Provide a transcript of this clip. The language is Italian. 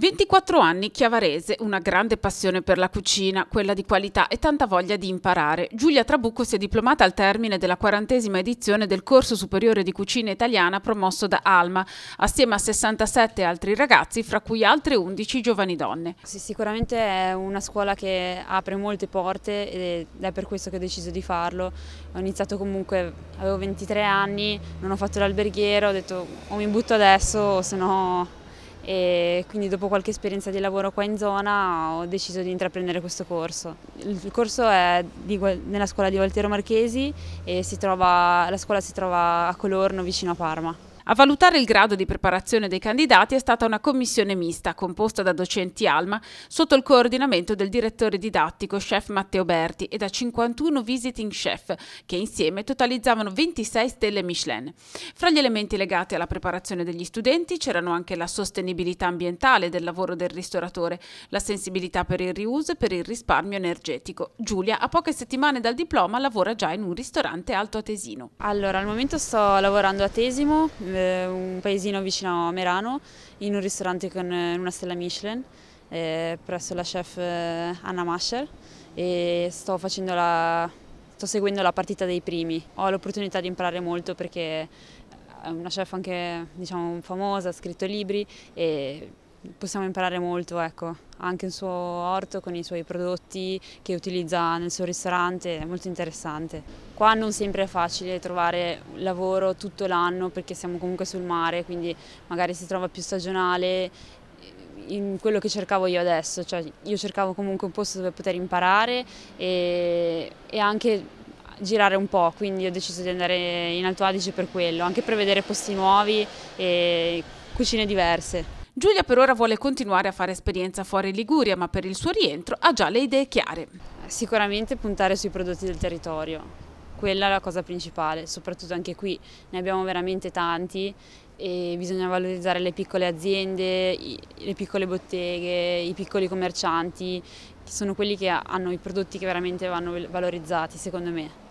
24 anni, chiavarese, una grande passione per la cucina, quella di qualità e tanta voglia di imparare. Giulia Trabucco si è diplomata al termine della 40ª edizione del corso superiore di cucina italiana promosso da Alma, assieme a 67 altri ragazzi, fra cui altre 11 giovani donne. Sì, sicuramente è una scuola che apre molte porte ed è per questo che ho deciso di farlo. Ho iniziato comunque, avevo 23 anni, non ho fatto l'alberghiero, ho detto o mi butto adesso o se no... E quindi dopo qualche esperienza di lavoro qua in zona ho deciso di intraprendere questo corso. Il corso è nella scuola di Valtero Marchesi e la scuola si trova a Colorno, vicino a Parma. A valutare il grado di preparazione dei candidati è stata una commissione mista composta da docenti Alma sotto il coordinamento del direttore didattico chef Matteo Berti e da 51 visiting chef che insieme totalizzavano 26 stelle Michelin. Fra gli elementi legati alla preparazione degli studenti c'erano anche la sostenibilità ambientale del lavoro del ristoratore, la sensibilità per il riuso e per il risparmio energetico. Giulia, a poche settimane dal diploma, lavora già in un ristorante altoatesino. Allora, al momento sto lavorando a Tesimo, un paesino vicino a Merano, in un ristorante con una stella Michelin presso la chef Anna Mascher e sto seguendo la partita dei primi. Ho l'opportunità di imparare molto perché è una chef anche, diciamo, famosa, ha scritto libri e possiamo imparare molto, ecco. Ha anche il suo orto con i suoi prodotti che utilizza nel suo ristorante, è molto interessante. Qua non sempre è facile trovare lavoro tutto l'anno perché siamo comunque sul mare, quindi magari si trova più stagionale in quello che cercavo io adesso, cioè io cercavo comunque un posto dove poter imparare e anche girare un po', quindi ho deciso di andare in Alto Adige per quello, anche per vedere posti nuovi e cucine diverse. Giulia per ora vuole continuare a fare esperienza fuori Liguria, ma per il suo rientro ha già le idee chiare. Sicuramente puntare sui prodotti del territorio, quella è la cosa principale, soprattutto anche qui ne abbiamo veramente tanti e bisogna valorizzare le piccole aziende, le piccole botteghe, i piccoli commercianti, che sono quelli che hanno i prodotti che veramente vanno valorizzati secondo me.